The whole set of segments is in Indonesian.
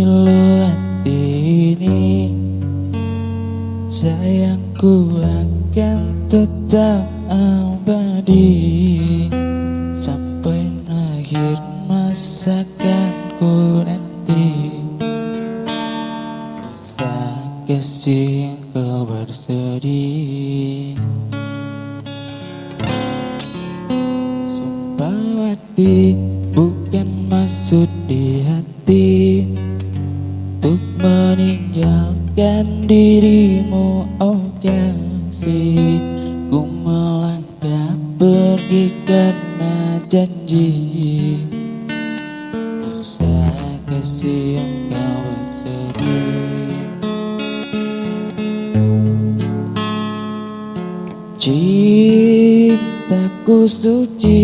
pilu hati ini, sayangku akan tetap abadi sampai akhir masakanku nanti. Usah kasih kau bersedih, sumpah mati bukan maksud di hati untuk meninggalkan dirimu, oh kasih. Ku melangkah pergi karena janji. Usah kasih engkau bersedih. Cintaku suci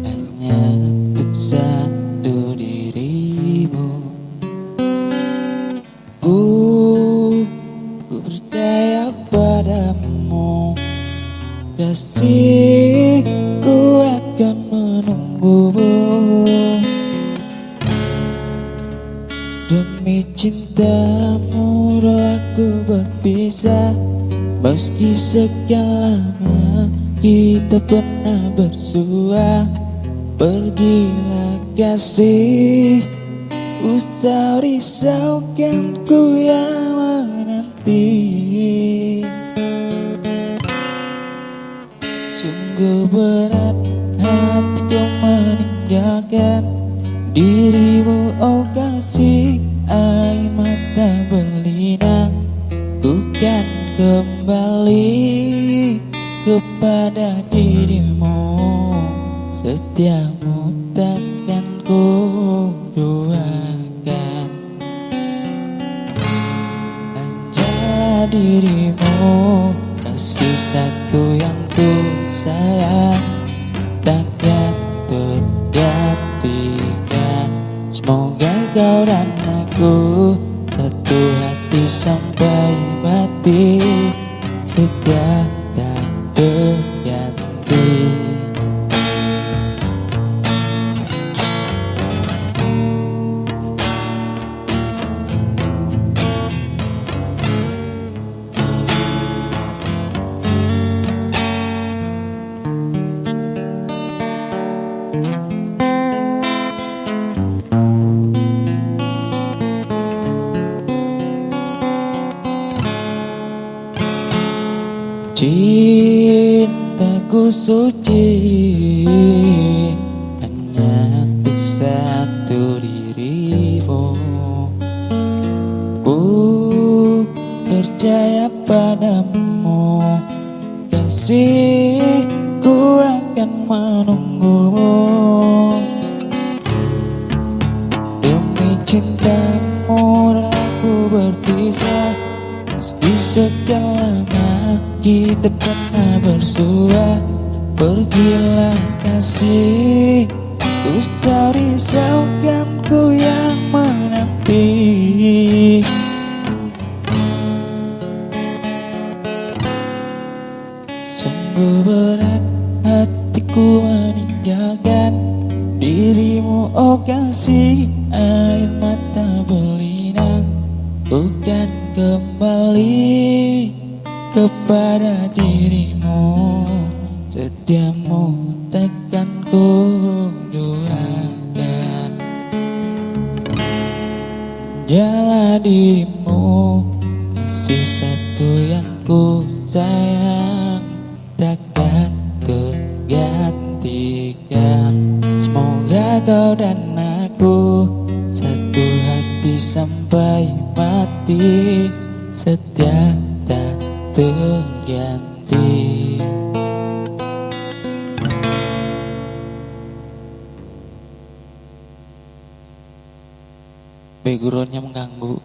hanya untuk satu dirimu. Ku percaya padamu, kasihku akan menunggumu. Demi cintamu rela ku berpisah, meski sekian lama kita pernah bersua. Pergilah kasih, usah risaukan ku yang menanti. Sungguh berat hatiku meninggalkan dirimu, oh kasih. Air mata berlinang, ku kan kembali kepada dirimu. Setiamu takkan ku duakan. Hanyalah dirimu, kasih satu yang ku sayang, takkan tergantikan. Semoga kau dan aku satu hati sampai mati, setia tak terganti. Cintaku suci hanya untuk satu dirimu. Ku percaya padamu, kasihku akan menunggumu. Demi cintamu rela ku berpisah, meski sekian lama kita pernah bersua. Pergilah kasih, usah risaukan ku yang menanti. Sungguh berat hatiku meninggalkan dirimu, oh kasih. Air mata berlinang, ku kan kembali kepada dirimu. Setiamu takkan ku duakan. Jalah dirimu, kasih satu yang ku sayang, takkan tergantikan. Semoga kau dan aku satu hati sampai mati, setia tak terganti. Backgroundnya mengganggu.